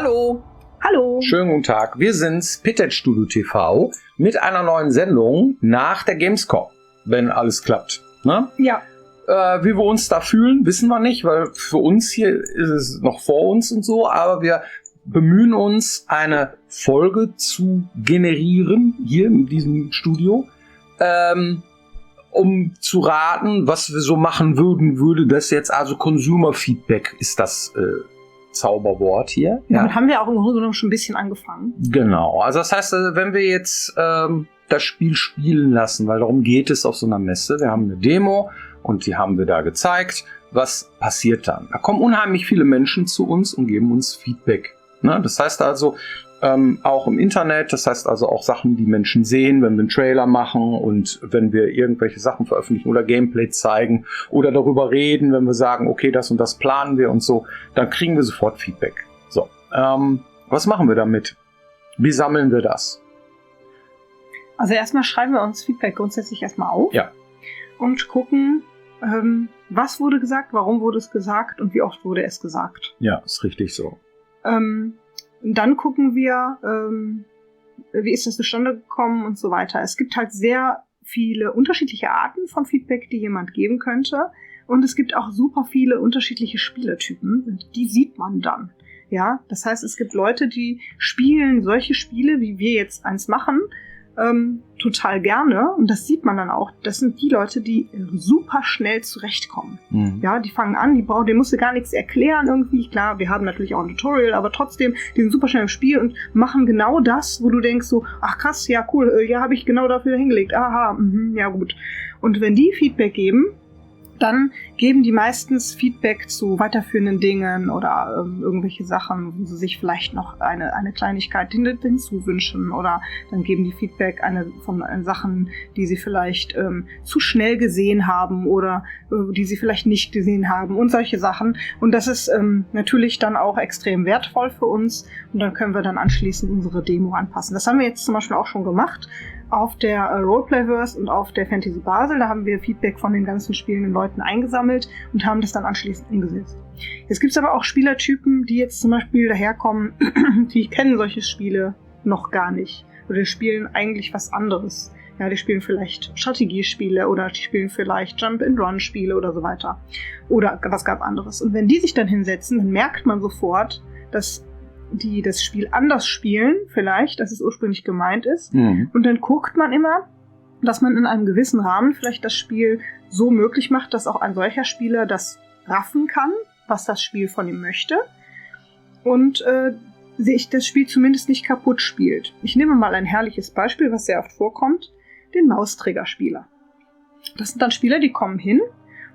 Hallo. Hallo. Schönen guten Tag. Wir sind's, Pitted Studio TV, mit einer neuen Sendung nach der Gamescom, wenn alles klappt. Ne? Ja. Wie wir uns da fühlen, wissen wir nicht, weil für uns hier ist es noch vor uns und so, aber wir bemühen uns, eine Folge zu generieren, hier in diesem Studio, um zu raten, was wir so machen würden, würde das jetzt, also Consumer Feedback ist das Zauberwort hier. Ja. Damit haben wir auch im Grunde genommen schon ein bisschen angefangen. Genau, also das heißt, wenn wir jetzt das Spiel spielen lassen, weil darum geht es auf so einer Messe, wir haben eine Demo und die haben wir da gezeigt, was passiert dann? Da kommen unheimlich viele Menschen zu uns und geben uns Feedback. Ne? Das heißt also, auch im Internet, das heißt also auch Sachen, die Menschen sehen, wenn wir einen Trailer machen und wenn wir irgendwelche Sachen veröffentlichen oder Gameplay zeigen oder darüber reden, wenn wir sagen, okay, das und das planen wir und so, dann kriegen wir sofort Feedback. So, was machen wir damit? Wie sammeln wir das? Also erstmal schreiben wir uns Feedback grundsätzlich erstmal auf. Ja. Und gucken, was wurde gesagt, warum wurde es gesagt und wie oft wurde es gesagt. Ja, ist richtig so. Dann gucken wir, wie ist das zustande gekommen und so weiter. Es gibt halt sehr viele unterschiedliche Arten von Feedback, die jemand geben könnte. Und es gibt auch super viele unterschiedliche Spielertypen. Und die sieht man dann. Ja, das heißt, es gibt Leute, die spielen solche Spiele, wie wir jetzt eins machen, total gerne. Und das sieht man dann auch. Das sind die Leute, die super schnell zurechtkommen. Mhm. Ja, die fangen an, denen musst du gar nichts erklären irgendwie. Klar, wir haben natürlich auch ein Tutorial, aber trotzdem, die sind super schnell im Spiel und machen genau das, wo du denkst so, ach krass, ja cool, ja, habe ich genau dafür hingelegt. Aha, ja gut. Und wenn die Feedback geben, dann geben die meistens Feedback zu weiterführenden Dingen oder irgendwelche Sachen, wo sie sich vielleicht noch eine Kleinigkeit hinzuwünschen, oder dann geben die Feedback von Sachen, die sie vielleicht zu schnell gesehen haben oder die sie vielleicht nicht gesehen haben und solche Sachen. Und das ist natürlich dann auch extrem wertvoll für uns und dann können wir dann anschließend unsere Demo anpassen. Das haben wir jetzt zum Beispiel auch schon gemacht. Auf der Roleplayverse und auf der Fantasy Basel, da haben wir Feedback von den ganzen spielenden Leuten eingesammelt und haben das dann anschließend umgesetzt. Jetzt gibt es aber auch Spielertypen, die jetzt zum Beispiel daherkommen, die kennen solche Spiele noch gar nicht. Oder die spielen eigentlich was anderes. Ja, die spielen vielleicht Strategiespiele oder die spielen vielleicht Jump-and-Run-Spiele oder so weiter. Oder was ganz anderes. Und wenn die sich dann hinsetzen, dann merkt man sofort, dass die das Spiel anders spielen, vielleicht, als es ursprünglich gemeint ist. Mhm. Und dann guckt man immer, dass man in einem gewissen Rahmen vielleicht das Spiel so möglich macht, dass auch ein solcher Spieler das raffen kann, was das Spiel von ihm möchte. Und sich das Spiel zumindest nicht kaputt spielt. Ich nehme mal ein herrliches Beispiel, was sehr oft vorkommt, den Mausträgerspieler. Das sind dann Spieler, die kommen hin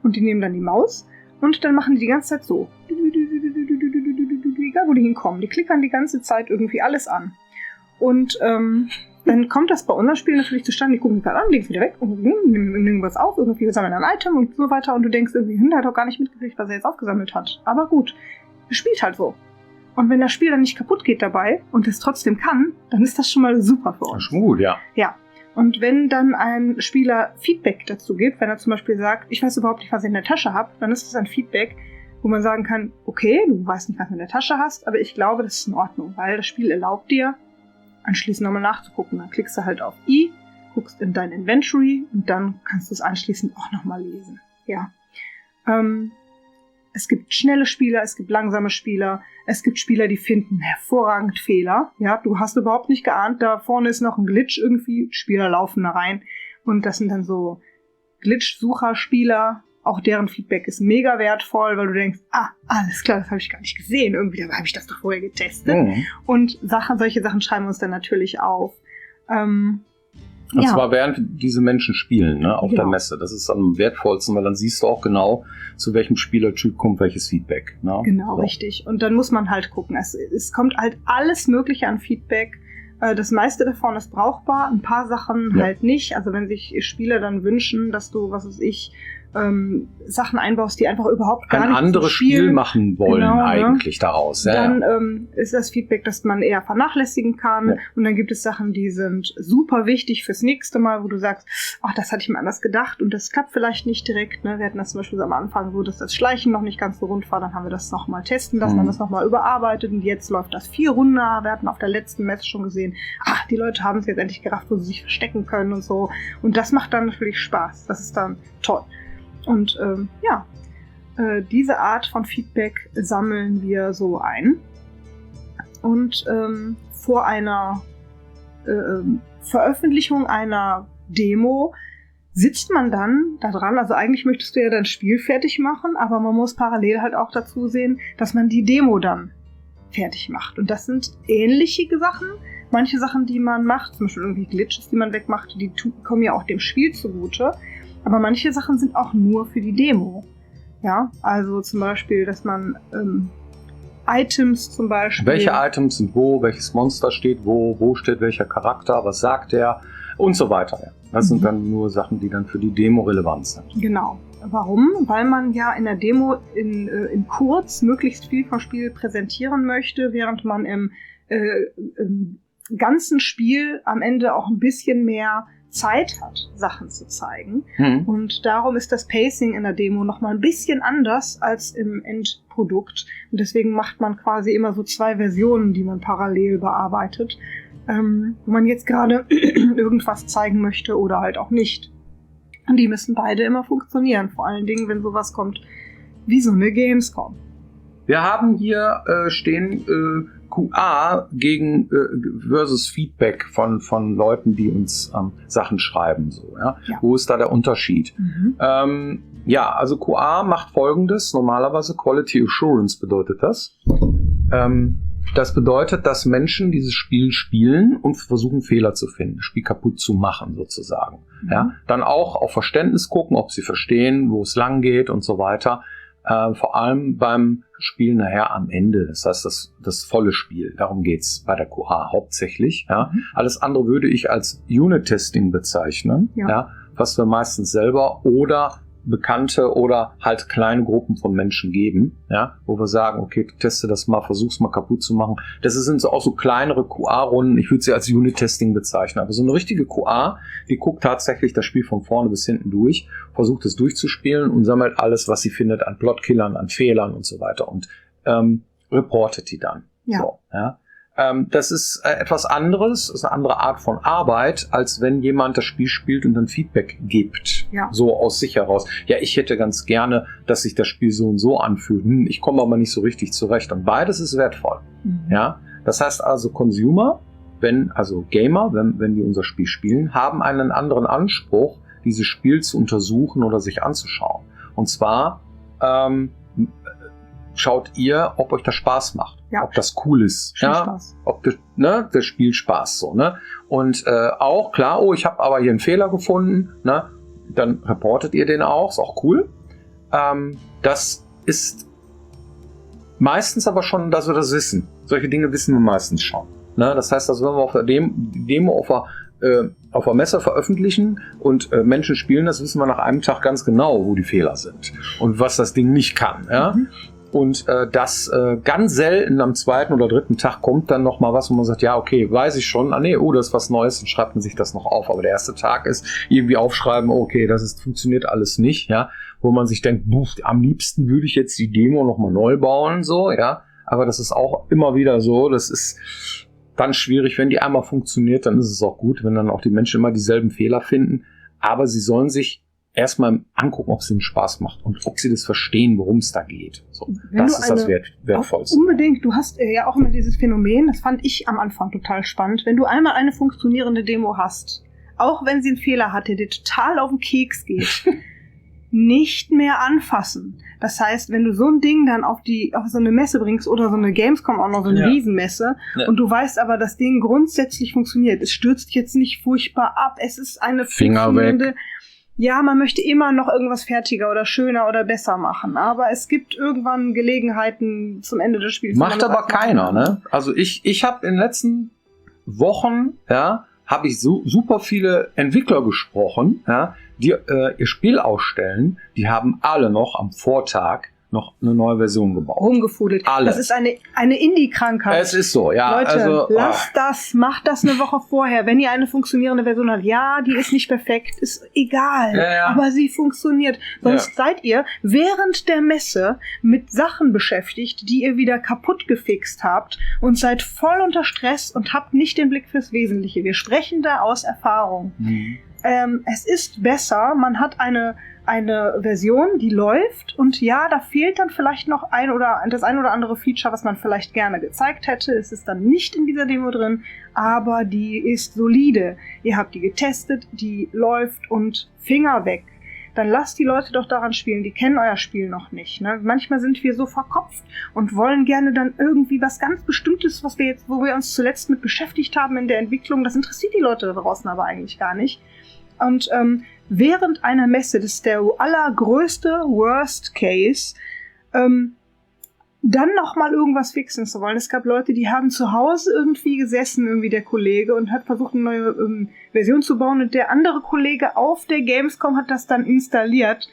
und die nehmen dann die Maus und dann machen die ganze Zeit so. Egal, wo die hinkommen. Die klickern die ganze Zeit irgendwie alles an. Und dann kommt das bei unserem Spiel natürlich zustande. Die gucken gerade an, legen es wieder weg und nehmen was auf, irgendwie sammeln ein Item und so weiter. Und du denkst irgendwie, der hat doch gar nicht mitgekriegt, was er jetzt aufgesammelt hat. Aber gut, er spielt halt so. Und wenn das Spiel dann nicht kaputt geht dabei und es trotzdem kann, dann ist das schon mal super für uns. Das ist schon gut, ja. Ja. Und wenn dann ein Spieler Feedback dazu gibt, wenn er zum Beispiel sagt, ich weiß überhaupt nicht, was ich in der Tasche habe, dann ist das ein Feedback, wo man sagen kann, okay, du weißt nicht, was du in der Tasche hast, aber ich glaube, das ist in Ordnung, weil das Spiel erlaubt dir, anschließend nochmal nachzugucken. Dann klickst du halt auf I, guckst in dein Inventory und dann kannst du es anschließend auch nochmal lesen. Ja. Es gibt schnelle Spieler, es gibt langsame Spieler, es gibt Spieler, die finden hervorragend Fehler. Ja, du hast überhaupt nicht geahnt, da vorne ist noch ein Glitch irgendwie, Spieler laufen da rein und das sind dann so Glitch-Sucher-Spieler. Auch deren Feedback ist mega wertvoll, weil du denkst, alles klar, das habe ich gar nicht gesehen. Irgendwie habe ich das doch vorher getestet. Mhm. Und solche Sachen schreiben wir uns dann natürlich auf. Und zwar während diese Menschen spielen, ne, auf der Messe. Das ist am wertvollsten, weil dann siehst du auch genau, zu welchem Spielertyp kommt welches Feedback. Ne? Genau, so. Richtig. Und dann muss man halt gucken. Es kommt halt alles Mögliche an Feedback. Das meiste davon ist brauchbar, ein paar Sachen halt nicht. Also wenn sich Spieler dann wünschen, dass du, was weiß ich, Sachen einbaust, die einfach überhaupt gar ein nicht anderes Spiel machen wollen eigentlich daraus. Dann ist das Feedback, dass man eher vernachlässigen kann. Ja. Und dann gibt es Sachen, die sind super wichtig fürs nächste Mal, wo du sagst, ach, das hatte ich mir anders gedacht und das klappt vielleicht nicht direkt. Ne? Wir hatten das zum Beispiel am Anfang so, dass das Schleichen noch nicht ganz so rund war. Dann haben wir das nochmal testen lassen, haben das nochmal überarbeitet und jetzt läuft das 4 Runden. Wir hatten auf der letzten Messe schon gesehen, die Leute haben es jetzt endlich gerafft, wo sie sich verstecken können und so. Und das macht dann natürlich Spaß. Das ist dann toll. Und diese Art von Feedback sammeln wir so ein. Und vor einer Veröffentlichung einer Demo sitzt man dann da dran. Also eigentlich möchtest du ja dein Spiel fertig machen, aber man muss parallel halt auch dazu sehen, dass man die Demo dann fertig macht. Und das sind ähnliche Sachen. Manche Sachen, die man macht, zum Beispiel irgendwie Glitches, die man wegmacht, die kommen ja auch dem Spiel zugute. Aber manche Sachen sind auch nur für die Demo. Ja, also zum Beispiel, dass man Items zum Beispiel... Welche Items sind wo, welches Monster steht wo steht welcher Charakter, was sagt der und so weiter. Ja. Das sind dann nur Sachen, die dann für die Demo relevant sind. Genau. Warum? Weil man ja in der Demo in kurz möglichst viel vom Spiel präsentieren möchte, während man im ganzen Spiel am Ende auch ein bisschen mehr Zeit hat, Sachen zu zeigen. Und darum ist das Pacing in der Demo nochmal ein bisschen anders als im Endprodukt. Und deswegen macht man quasi immer so 2 Versionen, die man parallel bearbeitet, wo man jetzt gerade irgendwas zeigen möchte oder halt auch nicht. Und die müssen beide immer funktionieren, vor allen Dingen, wenn sowas kommt wie so eine Gamescom. Wir haben hier stehen QA gegen versus Feedback von Leuten, die uns Sachen schreiben. So, ja? Ja. Wo ist da der Unterschied? Also QA macht Folgendes. Normalerweise Quality Assurance bedeutet das. Das bedeutet, dass Menschen dieses Spiel spielen und versuchen, Fehler zu finden, das Spiel kaputt zu machen, sozusagen. Ja? Dann auch auf Verständnis gucken, ob sie verstehen, wo es lang geht und so weiter. Vor allem beim Spiel nachher am Ende. Das heißt, das volle Spiel. Darum geht's bei der QA hauptsächlich. Ja. Alles andere würde ich als Unit-Testing bezeichnen. Ja. Was wir meistens selber oder Bekannte oder halt kleine Gruppen von Menschen geben, ja, wo wir sagen, okay, teste das mal, versuch's mal kaputt zu machen. Das sind so auch so kleinere QA-Runden, ich würde sie als Unit-Testing bezeichnen, aber so eine richtige QA, die guckt tatsächlich das Spiel von vorne bis hinten durch, versucht es durchzuspielen und sammelt alles, was sie findet an Plotkillern, an Fehlern und so weiter und reportet die dann. Ja. So, ja. Das ist etwas anderes, ist eine andere Art von Arbeit, als wenn jemand das Spiel spielt und dann Feedback gibt. Ja. So aus sich heraus. Ja, ich hätte ganz gerne, dass sich das Spiel so und so anfühlt. Ich komme aber nicht so richtig zurecht. Und beides ist wertvoll. Ja. Das heißt also, Consumer, Gamer, wenn die unser Spiel spielen, haben einen anderen Anspruch, dieses Spiel zu untersuchen oder sich anzuschauen. Und zwar schaut ihr, ob euch das Spaß macht. Ja. Ob das cool ist. Spaß. Ob das Spiel Spaß so, ne? Und auch, klar, ich habe aber hier einen Fehler gefunden, ne? Dann reportet ihr den auch, ist auch cool. Das ist meistens aber schon, dass wir das wissen. Solche Dinge wissen wir meistens schon. Ne? Das heißt, dass wenn wir auf der Demo auf der Messe veröffentlichen und Menschen spielen, das wissen wir nach einem Tag ganz genau, wo die Fehler sind und was das Ding nicht kann. Ja? Und das ganz selten am 2. oder 3. Tag kommt dann noch mal was, wo man sagt, ja, okay, weiß ich schon, das ist was Neues, dann schreibt man sich das noch auf. Aber der erste Tag ist irgendwie aufschreiben, okay, funktioniert alles nicht, ja, wo man sich denkt, am liebsten würde ich jetzt die Demo noch mal neu bauen, so, ja. Aber das ist auch immer wieder so, das ist dann schwierig, wenn die einmal funktioniert, dann ist es auch gut, wenn dann auch die Menschen immer dieselben Fehler finden. Aber sie sollen sich erstmal angucken, ob es ihnen Spaß macht und ob sie das verstehen, worum es da geht. So, das ist das Wertvollste. Unbedingt. Du hast ja auch immer dieses Phänomen, das fand ich am Anfang total spannend. Wenn du einmal eine funktionierende Demo hast, auch wenn sie einen Fehler hat, der dir total auf den Keks geht, nicht mehr anfassen. Das heißt, wenn du so ein Ding dann auf so eine Messe bringst oder so eine Gamescom auch noch so eine Riesenmesse und du weißt aber, das Ding grundsätzlich funktioniert, es stürzt jetzt nicht furchtbar ab, es ist eine funktionierende... Ja, man möchte immer noch irgendwas fertiger oder schöner oder besser machen, aber es gibt irgendwann Gelegenheiten zum Ende des Spiels. Macht aber keiner, ne? Also ich habe in den letzten Wochen, habe ich super viele Entwickler gesprochen, ja, die ihr Spiel ausstellen, die haben alle noch am Vortag noch eine neue Version gebaut. Rumgefudelt. Alle. Das ist eine Indie-Krankheit. Es ist so, ja. Leute, also, macht das eine Woche vorher. Wenn ihr eine funktionierende Version habt, ja, die ist nicht perfekt, ist egal. Ja. Aber sie funktioniert. Sonst seid ihr während der Messe mit Sachen beschäftigt, die ihr wieder kaputt gefixt habt und seid voll unter Stress und habt nicht den Blick fürs Wesentliche. Wir sprechen da aus Erfahrung. Es ist besser, man hat eine Version, die läuft und ja, da fehlt dann vielleicht noch das ein oder andere Feature, was man vielleicht gerne gezeigt hätte. Es ist dann nicht in dieser Demo drin, aber die ist solide. Ihr habt die getestet, die läuft und Finger weg. Dann lasst die Leute doch daran spielen, die kennen euer Spiel noch nicht. Ne? Manchmal sind wir so verkopft und wollen gerne dann irgendwie was ganz Bestimmtes, wo wir uns zuletzt mit beschäftigt haben in der Entwicklung. Das interessiert die Leute da draußen aber eigentlich gar nicht. Und während einer Messe, das ist der allergrößte Worst Case, dann nochmal irgendwas fixen zu wollen. Es gab Leute, die haben zu Hause irgendwie gesessen, irgendwie der Kollege, und hat versucht, eine neue Version zu bauen, und der andere Kollege auf der Gamescom hat das dann installiert.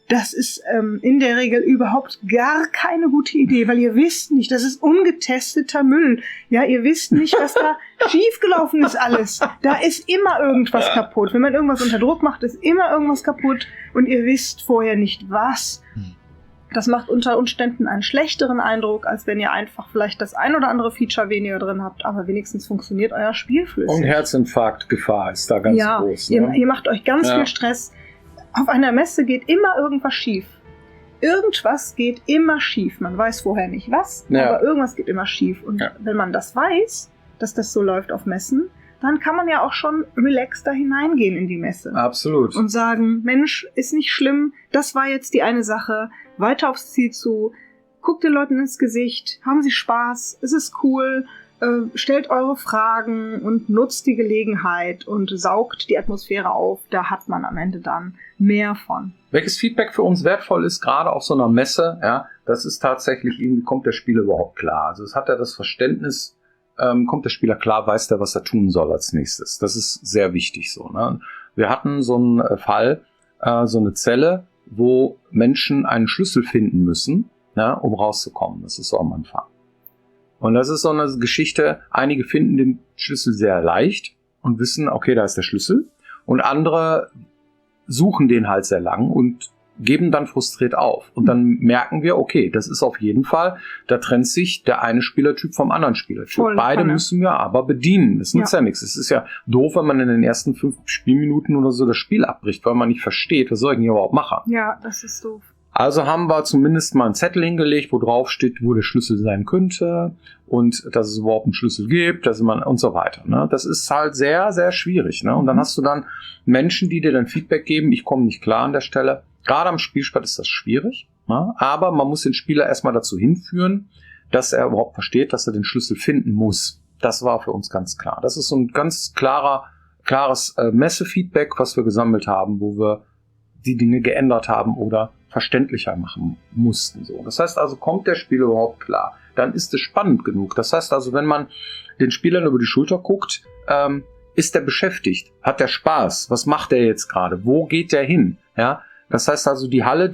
Das ist in der Regel überhaupt gar keine gute Idee, weil ihr wisst nicht, das ist ungetesteter Müll. Ja, ihr wisst nicht, was da schiefgelaufen ist alles. Da ist immer irgendwas kaputt. Wenn man irgendwas unter Druck macht, ist immer irgendwas kaputt und ihr wisst vorher nicht, was. Das macht unter Umständen einen schlechteren Eindruck, als wenn ihr einfach vielleicht das ein oder andere Feature weniger drin habt, aber wenigstens funktioniert euer Spiel flüssig. Und Herzinfarktgefahr ist da ganz groß. Ne? Ihr macht euch ganz viel Stress. Auf einer Messe geht immer irgendwas schief. Irgendwas geht immer schief. Man weiß vorher nicht was, aber irgendwas geht immer schief. Und wenn man das weiß, dass das so läuft auf Messen, dann kann man ja auch schon relaxed da hineingehen in die Messe. Absolut. Und sagen, Mensch, ist nicht schlimm, das war jetzt die eine Sache, weiter aufs Ziel zu, guckt den Leuten ins Gesicht, haben sie Spaß, es ist cool, stellt eure Fragen und nutzt die Gelegenheit und saugt die Atmosphäre auf. Da hat man am Ende dann mehr von. Welches Feedback für uns wertvoll ist, gerade auf so einer Messe, das ist tatsächlich, irgendwie kommt der Spieler überhaupt klar. Also es hat ja das Verständnis, kommt der Spieler klar, weiß der, was er tun soll als nächstes. Das ist sehr wichtig so. Ne? Wir hatten so einen Fall, so eine Zelle, wo Menschen einen Schlüssel finden müssen, um rauszukommen. Das ist so am Anfang. Und das ist so eine Geschichte, einige finden den Schlüssel sehr leicht und wissen, okay, da ist der Schlüssel. Und andere suchen den halt sehr lang und geben dann frustriert auf. Und dann merken wir, okay, das ist auf jeden Fall, da trennt sich der eine Spielertyp vom anderen Spielertyp. Beide müssen wir aber bedienen. Das nützt ja nichts. Es ist ja doof, wenn man in den ersten 5 Spielminuten oder so das Spiel abbricht, weil man nicht versteht, was soll ich denn hier überhaupt machen. Ja, das ist doof. Also haben wir zumindest mal einen Zettel hingelegt, wo drauf steht, wo der Schlüssel sein könnte und dass es überhaupt einen Schlüssel gibt, dass man und so weiter. Ne? Das ist halt sehr, sehr schwierig. Ne? Und dann hast du dann Menschen, die dir dann Feedback geben, ich komme nicht klar an der Stelle. Gerade am Spielstand ist das schwierig, ne? Aber man muss den Spieler erstmal dazu hinführen, dass er überhaupt versteht, dass er den Schlüssel finden muss. Das war für uns ganz klar. Das ist so ein ganz klares Messefeedback, was wir gesammelt haben, wo wir die Dinge geändert haben oder verständlicher machen mussten. So. Das heißt also, kommt der Spieler überhaupt klar? Dann ist es spannend genug. Das heißt also, wenn man den Spielern über die Schulter guckt, ist der beschäftigt? Hat der Spaß? Was macht er jetzt gerade? Wo geht der hin? Ja, das heißt also, die Halle,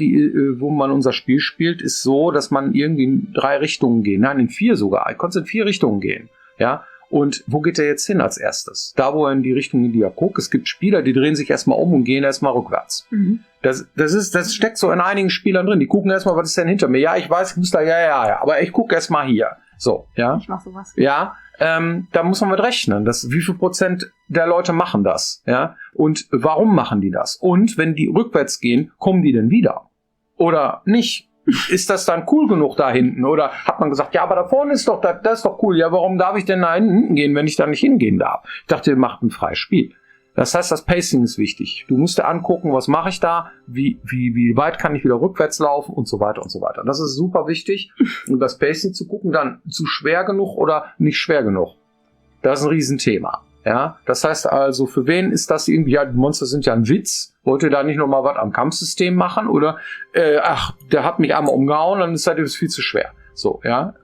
wo man unser Spiel spielt, ist so, dass man irgendwie in 3 Richtungen gehen. Nein, in 4 sogar. Ich konnte in 4 Richtungen gehen. Ja. Und wo geht er jetzt hin als erstes? Da, wo er in die Richtung, in die er guckt. Es gibt Spieler, die drehen sich erstmal um und gehen erstmal rückwärts. Mhm. Das steckt so in einigen Spielern drin. Die gucken erstmal, was ist denn hinter mir? Ja, ich weiß, ich muss da, ja. Aber ich gucke erstmal hier. So, ja. Ich mach sowas. Ja, da muss man mit rechnen. Wie viel Prozent der Leute machen das? Ja. Und warum machen die das? Und wenn die rückwärts gehen, kommen die denn wieder? Oder nicht? Ist das dann cool genug da hinten? Oder hat man gesagt, ja, aber da vorne ist doch, das ist doch cool. Ja, warum darf ich denn da hinten gehen, wenn ich da nicht hingehen darf? Ich dachte, ihr macht ein freies Spiel. Das heißt, das Pacing ist wichtig. Du musst dir angucken, was mache ich da? Wie weit kann ich wieder rückwärts laufen? Und so weiter und so weiter. Das ist super wichtig. Und das Pacing zu gucken, dann zu schwer genug oder nicht schwer genug. Das ist ein Riesenthema. Ja, das heißt also, für wen ist das irgendwie, ja, die Monster sind ja ein Witz. Wollt ihr da nicht nochmal was am Kampfsystem machen? Oder, der hat mich einmal umgehauen, dann ist das viel zu schwer. So, ja.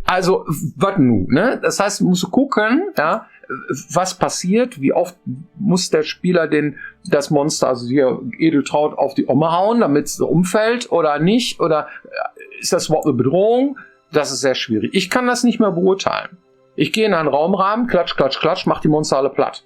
Also, was nun, ne? Das heißt, du musst gucken, ja, was passiert, wie oft muss der Spieler das Monster, also hier Edeltraut, auf die Omme hauen, damit es umfällt oder nicht, oder ist das überhaupt eine Bedrohung? Das ist sehr schwierig. Ich kann das nicht mehr beurteilen. Ich gehe in einen Raumrahmen, klatsch, klatsch, klatsch, mach die Monster alle platt.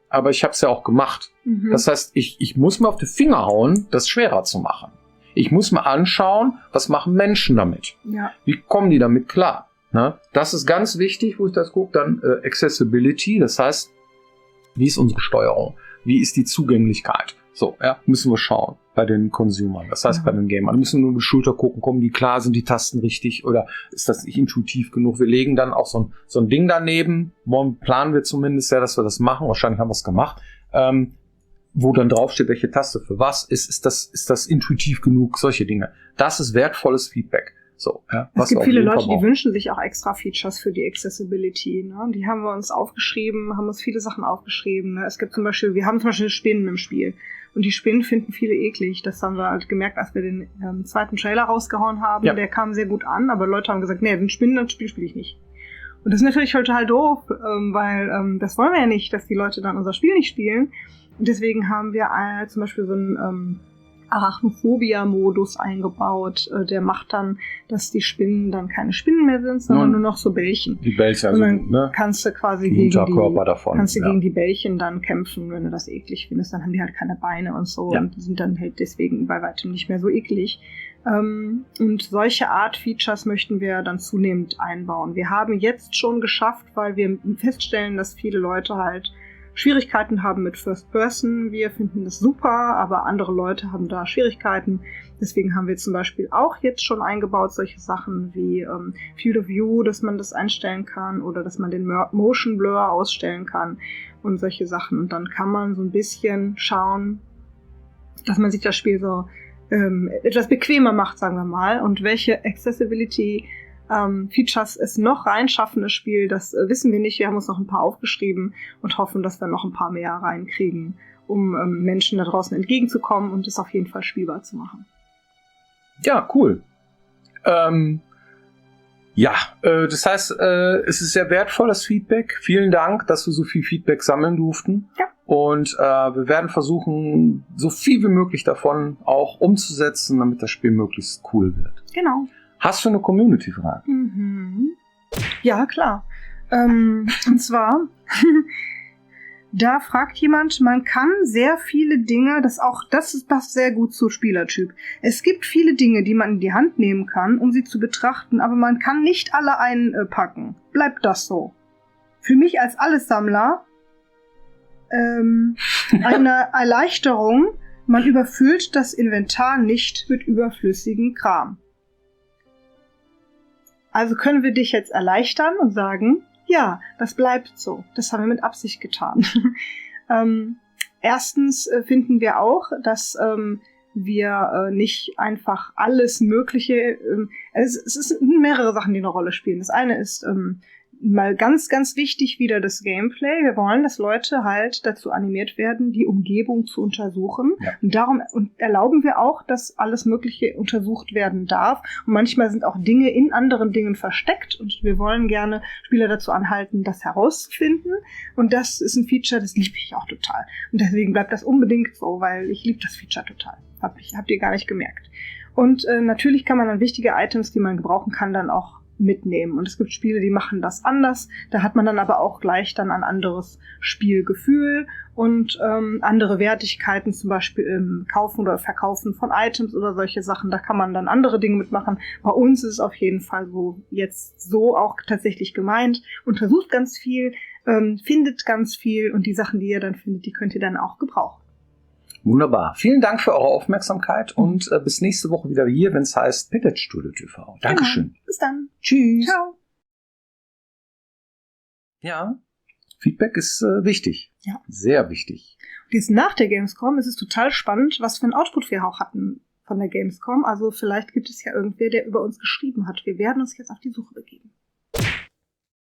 Aber ich habe es ja auch gemacht. Das heißt, ich muss mir auf die Finger hauen, das schwerer zu machen. Ich muss mir anschauen, was machen Menschen damit? Ja. Wie kommen die damit klar? Ne? Das ist ganz wichtig, wo ich das gucke. Dann Accessibility, das heißt, wie ist unsere Steuerung? Wie ist die Zugänglichkeit? So, ja, müssen wir schauen bei den Consumern. Das heißt, bei den Gamern müssen wir nur über die Schulter gucken, kommen die klar, sind die Tasten richtig oder ist das nicht intuitiv genug? Wir legen dann auch so ein Ding daneben. Morgen planen wir zumindest ja, dass wir das machen. Wahrscheinlich haben wir es gemacht. Wo dann draufsteht, welche Taste für was ist. Ist das intuitiv genug? Solche Dinge. Das ist wertvolles Feedback. So, ja, es gibt viele Leute, die wünschen sich auch extra Features für die Accessibility. Ne? Die haben wir uns aufgeschrieben, haben uns viele Sachen aufgeschrieben. Ne? Es gibt zum Beispiel, wir haben zum Beispiel Spinnen im Spiel. Und die Spinnen finden viele eklig. Das haben wir halt gemerkt, als wir den zweiten Trailer rausgehauen haben. Ja. Der kam sehr gut an, aber Leute haben gesagt, nee, den Spinnen, das Spiel spiele ich nicht. Und das ist natürlich total doof, weil das wollen wir ja nicht, dass die Leute dann unser Spiel nicht spielen. Und deswegen haben wir zum Beispiel so einen Arachnophobia-Modus eingebaut. Der macht dann, dass die Spinnen dann keine Spinnen mehr sind, sondern nur noch so Bällchen. Die Bällchen, also, und dann kannst du quasi gegen die Bällchen dann kämpfen, wenn du das eklig findest. Dann haben die halt keine Beine und so und die sind dann halt deswegen bei weitem nicht mehr so eklig. Und solche Art Features möchten wir dann zunehmend einbauen. Wir haben jetzt schon geschafft, weil wir feststellen, dass viele Leute halt Schwierigkeiten haben mit First Person. Wir finden das super, aber andere Leute haben da Schwierigkeiten. Deswegen haben wir zum Beispiel auch jetzt schon eingebaut solche Sachen wie Field of View, dass man das einstellen kann oder dass man den Motion Blur ausstellen kann und solche Sachen. Und dann kann man so ein bisschen schauen, dass man sich das Spiel so etwas bequemer macht, sagen wir mal. Und welche Accessibility Features es noch reinschaffen, das Spiel, das wissen wir nicht. Wir haben uns noch ein paar aufgeschrieben und hoffen, dass wir noch ein paar mehr reinkriegen, um Menschen da draußen entgegenzukommen und es auf jeden Fall spielbar zu machen. Ja, cool. Das heißt, es ist sehr wertvolles Feedback. Vielen Dank, dass wir so viel Feedback sammeln durften. Ja. Und wir werden versuchen, so viel wie möglich davon auch umzusetzen, damit das Spiel möglichst cool wird. Genau. Hast du eine Community-Frage? Ja, klar. Und zwar, da fragt jemand, man kann sehr viele Dinge, das passt sehr gut zu Spielertyp. Es gibt viele Dinge, die man in die Hand nehmen kann, um sie zu betrachten, aber man kann nicht alle einpacken. Bleibt das so? Für mich als Allessammler eine Erleichterung, man überfüllt das Inventar nicht mit überflüssigen Kram. Also können wir dich jetzt erleichtern und sagen, ja, das bleibt so. Das haben wir mit Absicht getan. Erstens finden wir auch, dass wir nicht einfach alles Mögliche, es sind mehrere Sachen, die eine Rolle spielen. Das eine ist mal ganz, ganz wichtig wieder das Gameplay. Wir wollen, dass Leute halt dazu animiert werden, die Umgebung zu untersuchen. Ja. Und darum erlauben wir auch, dass alles Mögliche untersucht werden darf. Und manchmal sind auch Dinge in anderen Dingen versteckt. Und wir wollen gerne Spieler dazu anhalten, das herauszufinden. Und das ist ein Feature, das liebe ich auch total. Und deswegen bleibt das unbedingt so, weil ich liebe das Feature total. Habt ihr gar nicht gemerkt. Und natürlich kann man dann wichtige Items, die man gebrauchen kann, dann auch mitnehmen. Und es gibt Spiele, die machen das anders. Da hat man dann aber auch gleich dann ein anderes Spielgefühl und andere Wertigkeiten, zum Beispiel im Kaufen oder Verkaufen von Items oder solche Sachen. Da kann man dann andere Dinge mitmachen. Bei uns ist es auf jeden Fall so auch tatsächlich gemeint. Untersucht ganz viel, findet ganz viel und die Sachen, die ihr dann findet, die könnt ihr dann auch gebrauchen. Wunderbar. Vielen Dank für eure Aufmerksamkeit und bis nächste Woche wieder hier, wenn es heißt Pipette Studio TV. Dankeschön. Genau. Bis dann. Tschüss. Ciao. Ja, Feedback ist wichtig. Ja. Sehr wichtig. Und jetzt nach der Gamescom ist es total spannend, was für einen Output wir auch hatten von der Gamescom. Also vielleicht gibt es ja irgendwer, der über uns geschrieben hat. Wir werden uns jetzt auf die Suche begeben.